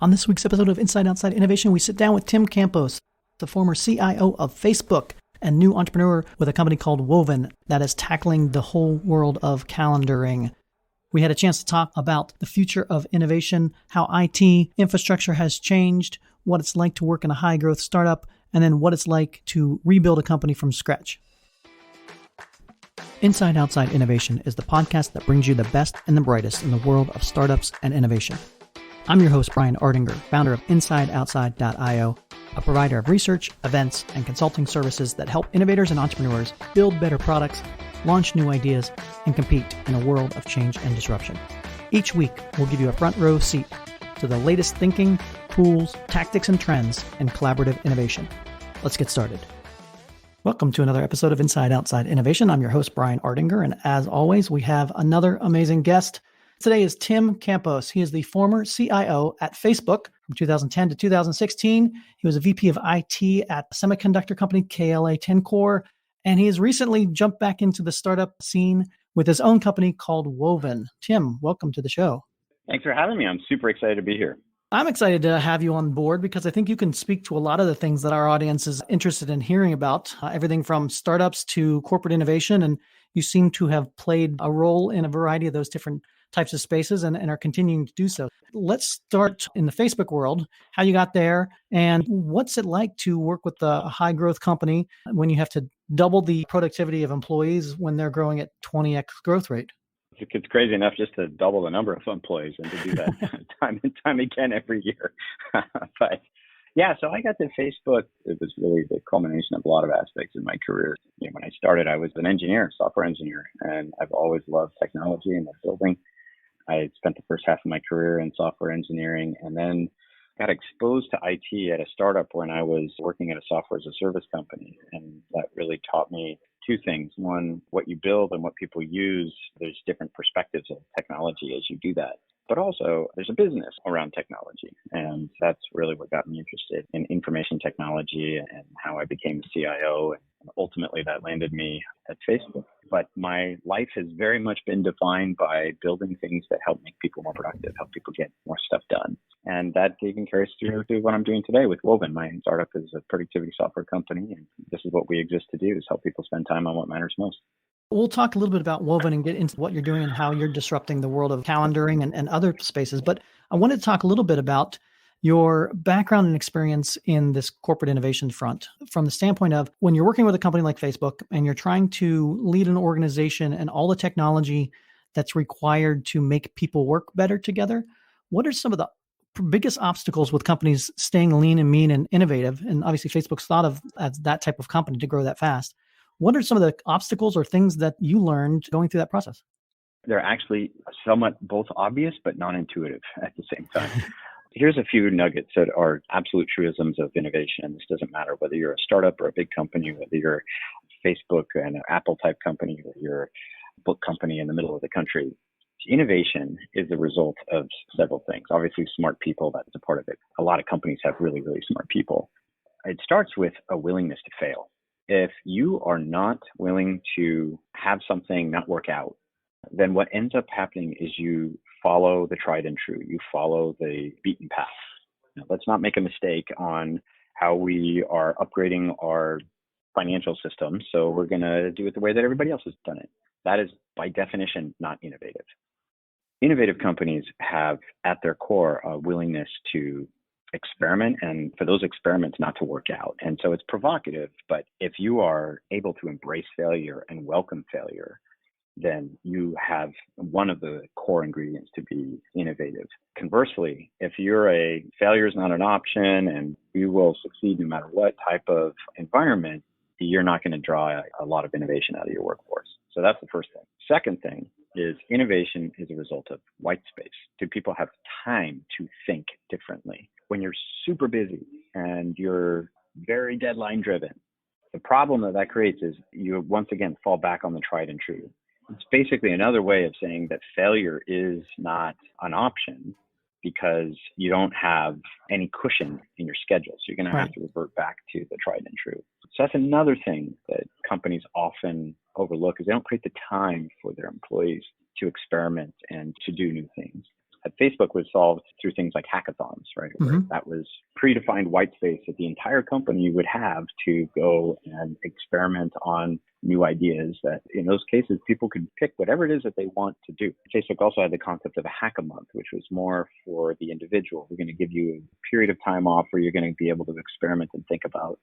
On this week's episode of Inside Outside Innovation, we sit down with Tim Campos, the former CIO of Facebook and new entrepreneur with a company called Woven that is tackling the whole world of calendaring. We had a chance to talk about the future of innovation, how IT infrastructure has changed, what it's like to work in a high-growth startup, and then what it's like to rebuild a company from scratch. Inside Outside Innovation is the podcast that brings you the best and the brightest in the world of startups and innovation. I'm your host, Brian Ardinger, founder of InsideOutside.io, a provider of research, events, and consulting services that help innovators and entrepreneurs build better products, launch new ideas, and compete in a world of change and disruption. Each week, we'll give you a front row seat to the latest thinking, tools, tactics, and trends in collaborative innovation. Let's get started. Welcome to another episode of Inside Outside Innovation. I'm your host, Brian Ardinger, and as always, we have another amazing guest. Today is Tim Campos. He is the former CIO at Facebook from 2010 to 2016. He was a VP of IT at semiconductor company KLA-Tencor, and he has recently jumped back into the startup scene with his own company called Woven. Tim, welcome to the show. Thanks for having me. I'm super excited to be here. I'm excited to have you on board because I think you can speak to a lot of the things that our audience is interested in hearing about, everything from startups to corporate innovation. And you seem to have played a role in a variety of those different types of spaces and are continuing to do so. Let's start in the Facebook world, how you got there and what's it like to work with a high growth company when you have to double the productivity of employees when they're growing at 20x growth rate. It's crazy enough just to double the number of employees and to do that time and time again every year. But yeah, so I got to Facebook. It was really the culmination of a lot of aspects of my career. When I started, I was an engineer, software engineer, and I've always loved technology and building. I spent the first half of my career in software engineering and then got exposed to IT at a startup when I was working at a software as a service company. And that really taught me two things. One, what you build and what people use, there's different perspectives of technology as you do that. But also, there's a business around technology. And that's really what got me interested in information technology and how I became a CIO. And ultimately, that landed me at Facebook. But my life has very much been defined by building things that help make people more productive, help people get more stuff done. And that even carries through to what I'm doing today with Woven. My startup is a productivity software company. And this is what we exist to do, is help people spend time on what matters most. We'll talk a little bit about Woven and get into what you're doing and how you're disrupting the world of calendaring and other spaces. But I wanted to talk a little bit about your background and experience in this corporate innovation front from the standpoint of when you're working with a company like Facebook and you're trying to lead an organization and all the technology that's required to make people work better together. What are some of the biggest obstacles with companies staying lean and mean and innovative? And obviously Facebook's thought of as that type of company to grow that fast. What are some of the obstacles or things that you learned going through that process? They're actually somewhat both obvious, but non-intuitive at the same time. Here's a few nuggets that are absolute truisms of innovation. This doesn't matter whether you're a startup or a big company, whether you're Facebook and an Apple type company, or you're a book company in the middle of the country. Innovation is the result of several things. Obviously, smart people, that's a part of it. A lot of companies have really, really smart people. It starts with a willingness to fail. If you are not willing to have something not work out, then what ends up happening is you follow the tried and true. You follow the beaten path. Now, let's not make a mistake on how we are upgrading our financial system. So we're going to do it the way that everybody else has done it. That is, by definition, not innovative. Innovative companies have at their core a willingness to experiment and for those experiments not to work out. And so it's provocative, but if you are able to embrace failure and welcome failure, then you have one of the core ingredients to be innovative. Conversely, if you're a failure is not an option and you will succeed no matter what type of environment, you're not going to draw a lot of innovation out of your workforce. So that's the first thing. Second thing is innovation is a result of white space. Do people have time to think differently? When you're super busy and you're very deadline driven, the problem that creates is you once again fall back on the tried and true. It's basically another way of saying that failure is not an option because you don't have any cushion in your schedule. So you're going to have to revert back to the tried and true. So that's another thing that companies often overlook is they don't create the time for their employees to experiment and to do new things. at Facebook was solved through things like hackathons, right? Where that was predefined white space that the entire company would have to go and experiment on new ideas that in those cases, people could pick whatever it is that they want to do. Facebook also had the concept of a hack a month, which was more for the individual. We're going to give you a period of time off where you're going to be able to experiment and think about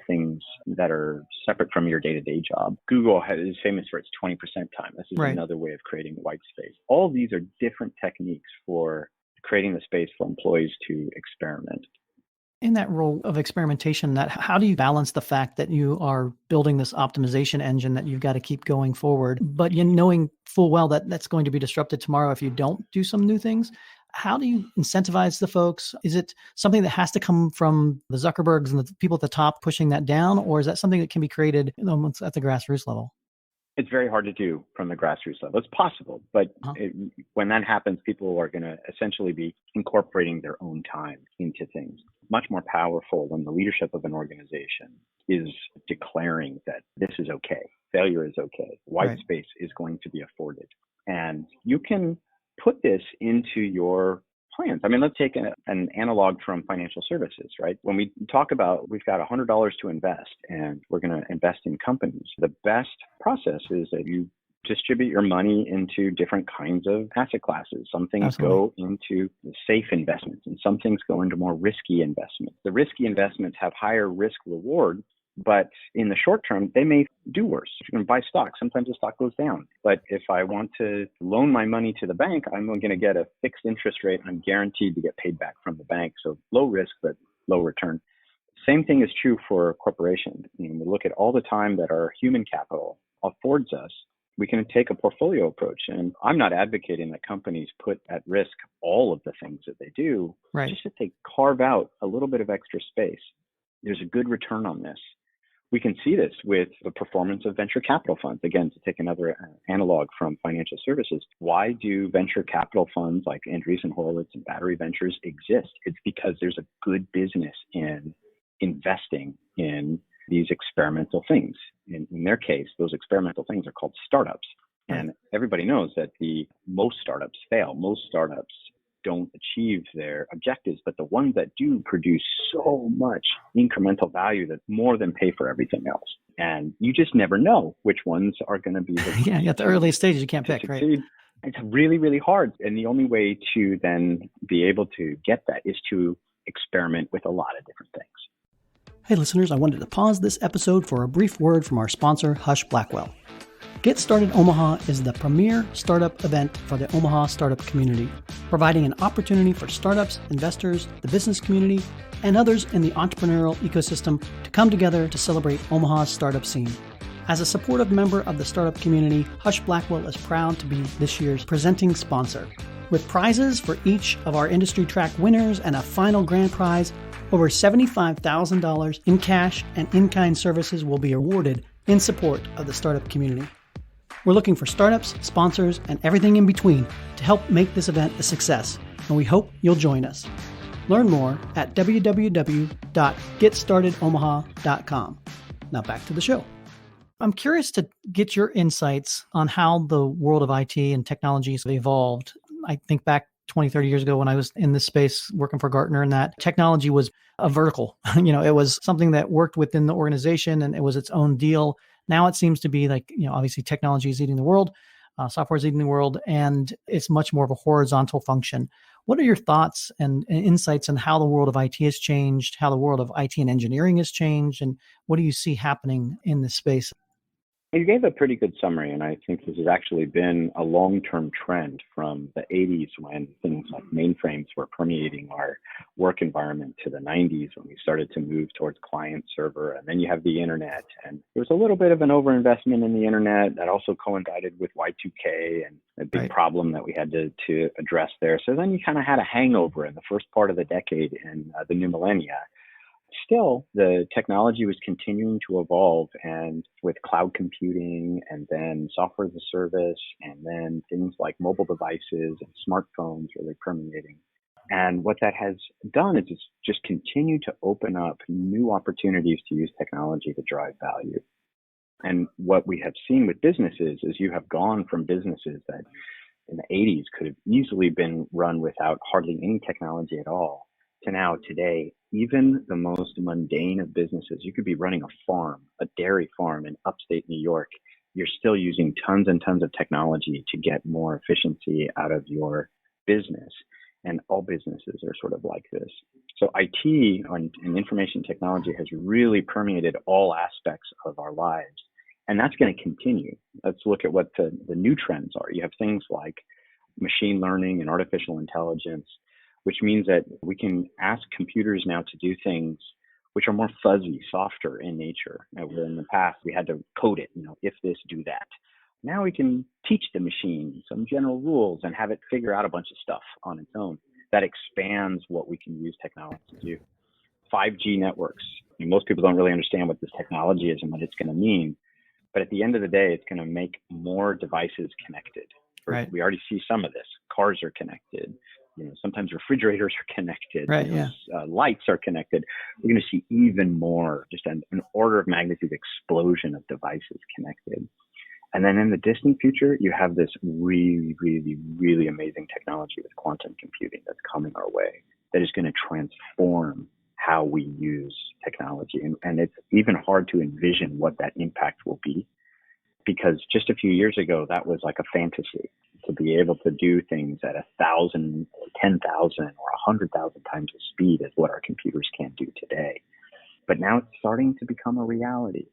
things that are separate from your day-to-day job. Google is famous for its 20% time. This is another way of creating white space. All of these are different techniques for creating the space for employees to experiment. In that role of experimentation, how do you balance the fact that you are building this optimization engine that you've got to keep going forward, but you knowing full well that that's going to be disrupted tomorrow if you don't do some new things? How do you incentivize the folks? Is it something that has to come from the Zuckerbergs and the people at the top pushing that down, or is that something that can be created at the grassroots level? It's very hard to do from the grassroots level. It's possible, but when that happens, people are going to essentially be incorporating their own time into things. Much more powerful when the leadership of an organization is declaring that this is okay, failure is okay, white space is going to be afforded. And you can put this into your plans. I mean, let's take an analog from financial services, right? When we talk about we've got $100 to invest and we're going to invest in companies, the best process is that you distribute your money into different kinds of asset classes. Some things go into the safe investments and some things go into more risky investments. The risky investments have higher risk reward, but in the short term, they may do worse. If you're going to buy stock, sometimes the stock goes down. But if I want to loan my money to the bank, I'm going to get a fixed interest rate. I'm guaranteed to get paid back from the bank. So low risk, but low return. Same thing is true for corporations. We look at all the time that our human capital affords us. We can take a portfolio approach. And I'm not advocating that companies put at risk all of the things that they do, just that they carve out a little bit of extra space. There's a good return on this. We can see this with the performance of venture capital funds. Again, to take another analog from financial services, why do venture capital funds like Andreessen Horowitz and Battery Ventures exist? It's because there's a good business in investing in these experimental things. In their case, those experimental things are called startups. And everybody knows that most startups fail. Most startups don't achieve their objectives, but the ones that do produce so much incremental value that more than pay for everything else. And you just never know which ones are going to be the at the early stages, you can't pick, succeed. It's really, really hard. And the only way to then be able to get that is to experiment with a lot of different things. Hey, listeners, I wanted to pause this episode for a brief word from our sponsor, Hush Blackwell. Get Started Omaha is the premier startup event for the Omaha startup community, providing an opportunity for startups, investors, the business community, and others in the entrepreneurial ecosystem to come together to celebrate Omaha's startup scene. As a supportive member of the startup community, Hush Blackwell is proud to be this year's presenting sponsor. With prizes for each of our industry track winners and a final grand prize, over $75,000 in cash and in-kind services will be awarded in support of the startup community. We're looking for startups, sponsors, and everything in between to help make this event a success, and we hope you'll join us. Learn more at www.getstartedomaha.com. Now back to the show. I'm curious to get your insights on how the world of IT and technologies have evolved. I think back 20, 30 years ago when I was in this space working for Gartner, and that technology was a vertical. It was something that worked within the organization and it was its own deal. Now it seems to be like, obviously technology is eating the world, software is eating the world, and it's much more of a horizontal function. What are your thoughts and insights on how the world of IT has changed, how the world of IT and engineering has changed, and what do you see happening in this space? You gave a pretty good summary, and I think this has actually been a long-term trend from the 80s when things like mainframes were permeating our work environment to the 90s when we started to move towards client server, and then you have the internet. And there was a little bit of an overinvestment in the internet that also coincided with Y2K and a big problem that we had to address there. So then you kind of had a hangover in the first part of the decade in the new millennia. Still, the technology was continuing to evolve, and with cloud computing and then software as a service and then things like mobile devices and smartphones really permeating. And what that has done is it's just continued to open up new opportunities to use technology to drive value. And what we have seen with businesses is you have gone from businesses that in the 80s could have easily been run without hardly any technology at all, to now today, even the most mundane of businesses, you could be running a farm, a dairy farm in upstate New York. You're still using tons and tons of technology to get more efficiency out of your business. And all businesses are sort of like this. So IT and information technology has really permeated all aspects of our lives. And that's going to continue. Let's look at what the new trends are. You have things like machine learning and artificial intelligence, which means that we can ask computers now to do things which are more fuzzy, softer in nature. Where in the past we had to code it, if this, do that. Now we can teach the machine some general rules and have it figure out a bunch of stuff on its own. That expands what we can use technology to do. 5G networks. Most people don't really understand what this technology is and what it's going to mean. But at the end of the day, it's going to make more devices connected. Right. We already see some of this. Cars are connected. Sometimes refrigerators are connected. Right, yeah. Lights are connected. We're going to see even more, just an order of magnitude explosion of devices connected. And then in the distant future, you have this really, really, really amazing technology with quantum computing that's coming our way that is going to transform how we use technology. And it's even hard to envision what that impact will be, because just a few years ago, that was like a fantasy, to be able to do things at 1,000 or 10,000 or 100,000 times the speed as what our computers can do today. But now it's starting to become a reality.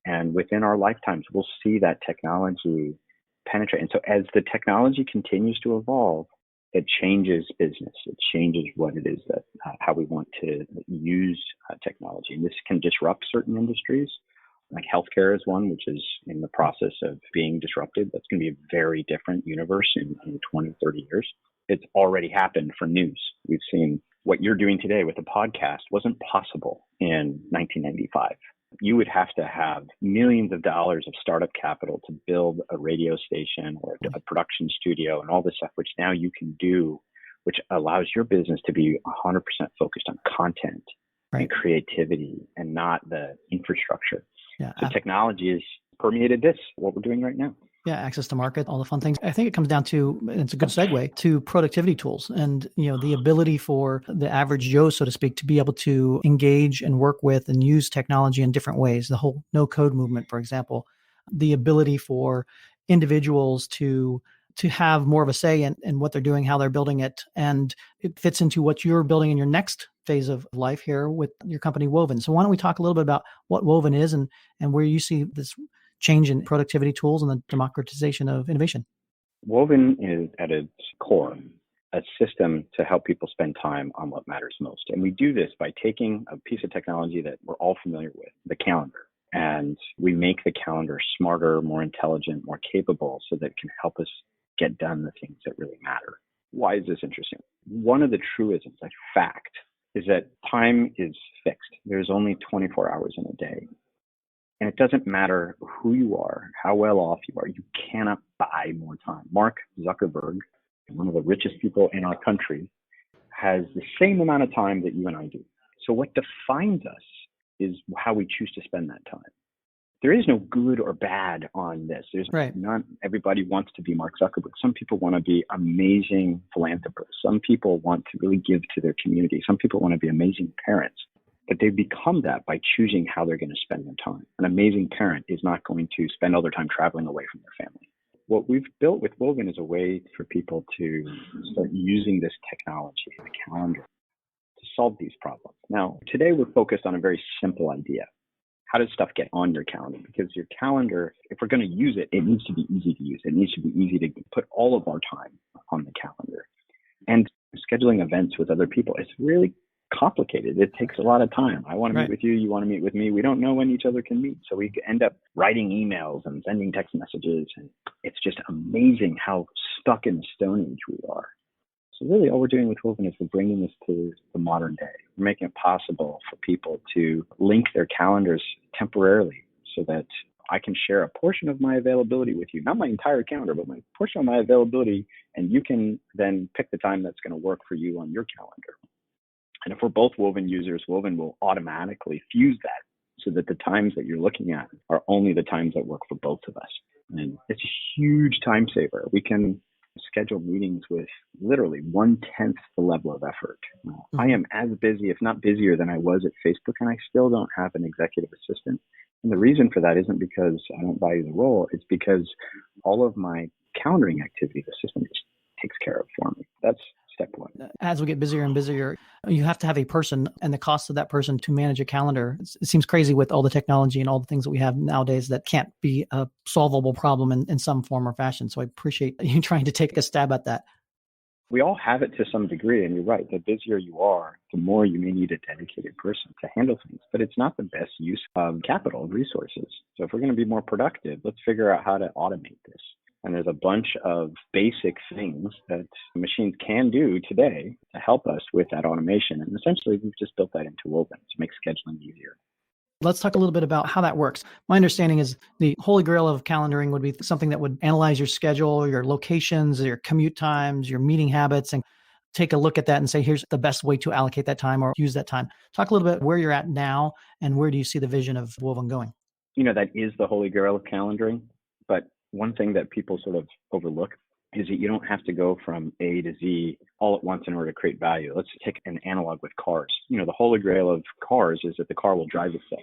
And within our lifetimes, we'll see that technology penetrate. And so as the technology continues to evolve, it changes business. It changes what it is that how we want to use technology. And this can disrupt certain industries. Like healthcare is one, which is in the process of being disrupted. That's going to be a very different universe in 20, 30 years. It's already happened for news. We've seen what you're doing today with a podcast wasn't possible in 1995. You would have to have millions of dollars of startup capital to build a radio station or a production studio and all this stuff, which now you can do, which allows your business to be 100% focused on content and creativity and not the infrastructure. Yeah. So technology has permeated this, what we're doing right now. Yeah, access to market, all the fun things. I think it comes down to, and it's a good segue, to productivity tools and, the ability for the average Joe, so to speak, to be able to engage and work with and use technology in different ways. The whole no code movement, for example, the ability for individuals to have more of a say in what they're doing, how they're building it. And it fits into what you're building in your next phase of life here with your company, Woven. So why don't we talk a little bit about what Woven is and where you see this change in productivity tools and the democratization of innovation? Woven is at its core a system to help people spend time on what matters most. And we do this by taking a piece of technology that we're all familiar with, the calendar, and we make the calendar smarter, more intelligent, more capable so that it can help us get done the things that really matter. Why is this interesting? One of the truisms, like fact, is that time is fixed. There's only 24 hours in a day. And it doesn't matter who you are, how well off you are, you cannot buy more time. Mark Zuckerberg, one of the richest people in our country, has the same amount of time that you and I do. So what defines us is how we choose to spend that time. There is no good or bad on this. There's not everybody wants to be Mark Zuckerberg. Some people want to be amazing philanthropists. Some people want to really give to their community. Some people want to be amazing parents. But they become that by choosing how they're going to spend their time. An amazing parent is not going to spend all their time traveling away from their family. What we've built with Woven is a way for people to start using this technology, the calendar, to solve these problems. Now, today we're focused on a very simple idea. How does stuff get on your calendar? Because your calendar, if we're going to use it, it needs to be easy to use. It needs to be easy to put all of our time on the calendar. And scheduling events with other people is really complicated. It takes a lot of time. I want to meet with you. You want to meet with me. We don't know when each other can meet. So we end up writing emails and sending text messages. And it's just amazing how stuck in the Stone Age we are. So really all we're doing with Woven is we're bringing this to the modern day. We're making it possible for people to link their calendars temporarily so that I can share a portion of my availability with you, not my entire calendar, but my portion of my availability. And you can then pick the time that's going to work for you on your calendar. And if we're both Woven users, Woven will automatically fuse that so that the times that you're looking at are only the times that work for both of us. And it's a huge time saver. We can schedule meetings with literally 1/10 the level of effort. I am as busy, if not busier, than I was at Facebook, and I still don't have an executive assistant. And the reason for that isn't because I don't value the role. It's because all of my calendaring activity, the system just takes care of for me. That's step one. As we get busier and busier, you have to have a person, and the cost of that person to manage a calendar. It seems crazy with all the technology and all the things that we have nowadays that can't be a solvable problem in some form or fashion. So I appreciate you trying to take a stab at that. We all have it to some degree, and you're right. The busier you are, the more you may need a dedicated person to handle things. But it's not the best use of capital resources. So if we're going to be more productive, let's figure out how to automate this. And there's a bunch of basic things that machines can do today to help us with that automation. And essentially, we've just built that into Woven to make scheduling easier. Let's talk a little bit about how that works. My understanding is the holy grail of calendaring would be something that would analyze your schedule, your locations, your commute times, your meeting habits, and take a look at that and say, here's the best way to allocate that time or use that time. Talk a little bit where you're at now and where do you see the vision of Woven going? That is the holy grail of calendaring. But one thing that people sort of overlook is that you don't have to go from A to Z all at once in order to create value. Let's take an analog with cars. The holy grail of cars is that the car will drive itself.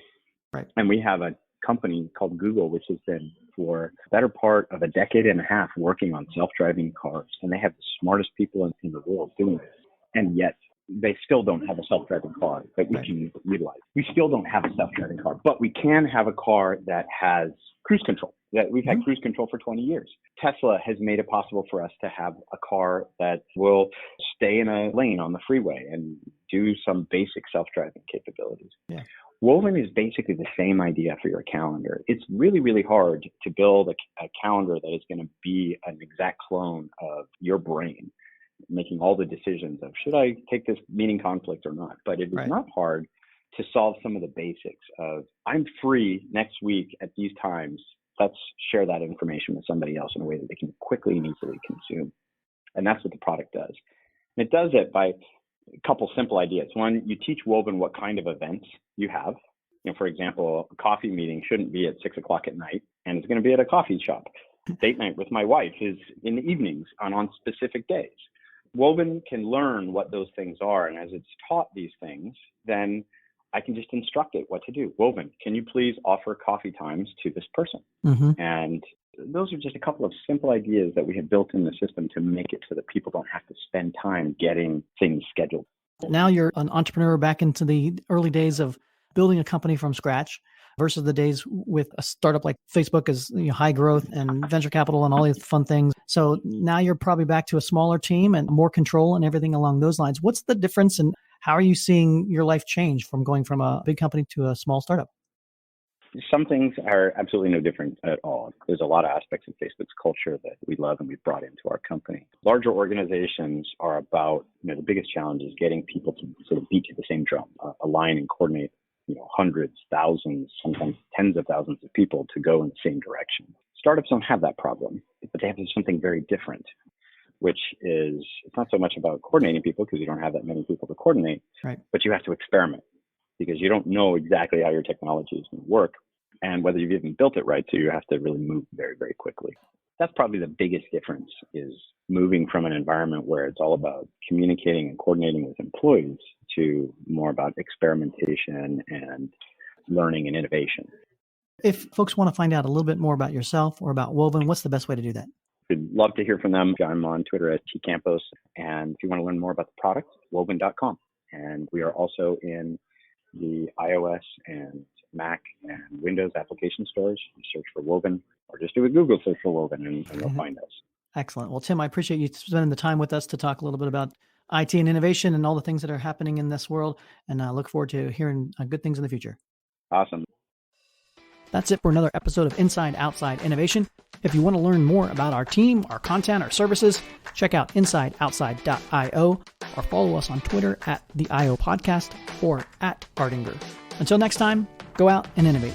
Right. And we have a company called Google, which has been for the better part of a decade and a half working on self-driving cars. And they have the smartest people in the world doing this. And yet they still don't have a self-driving car that we can utilize. We still don't have a self-driving car, but we can have a car that has cruise control. That we've had cruise control for 20 years. Tesla has made it possible for us to have a car that will stay in a lane on the freeway and do some basic self-driving capabilities. Yeah. Woven is basically the same idea for your calendar. It's really, really hard to build a calendar that is going to be an exact clone of your brain, making all the decisions of should I take this meeting conflict or not. But it is not hard to solve some of the basics of I'm free next week at these times. Let's share that information with somebody else in a way that they can quickly and easily consume. And that's what the product does. And it does it by a couple simple ideas. One, you teach Woven what kind of events you have. For example, a coffee meeting shouldn't be at 6 o'clock at night, and it's going to be at a coffee shop. Date night with my wife is in the evenings on specific days. Woven can learn what those things are, and as it's taught these things, then I can just instruct it what to do. Woven, can you please offer coffee times to this person? And those are just a couple of simple ideas that we have built in the system to make it so that people don't have to spend time getting things scheduled. Now you're an entrepreneur back into the early days of building a company from scratch versus the days with a startup like Facebook is high growth and venture capital and all these fun things. So now you're probably back to a smaller team and more control and everything along those lines. What's the difference and how are you seeing your life change from going from a big company to a small startup? Some things are absolutely no different at all. There's a lot of aspects of Facebook's culture that we love and we've brought into our company. Larger organizations are about, the biggest challenge is getting people to sort of beat to the same drum, align and coordinate, hundreds, thousands, sometimes tens of thousands of people to go in the same direction. Startups don't have that problem, but they have something very different, which is it's not so much about coordinating people because you don't have that many people to coordinate, but you have to experiment because you don't know exactly how your technology is going to work and whether you've even built it right. So you have to really move very, very quickly. That's probably the biggest difference is moving from an environment where it's all about communicating and coordinating with employees to more about experimentation and learning and innovation. If folks want to find out a little bit more about yourself or about Woven, what's the best way to do that? We'd love to hear from them. I'm on Twitter at tcampos. And if you want to learn more about the product, woven.com. And we are also in the iOS and Mac and Windows application stores. You search for Woven or just do a Google search for Woven and you'll find us. Excellent. Well, Tim, I appreciate you spending the time with us to talk a little bit about IT and innovation and all the things that are happening in this world. And I look forward to hearing good things in the future. Awesome. That's it for another episode of Inside Outside Innovation. If you want to learn more about our team, our content, our services, check out insideoutside.io or follow us on Twitter at the IO Podcast or at Ardinger. Until next time, go out and innovate.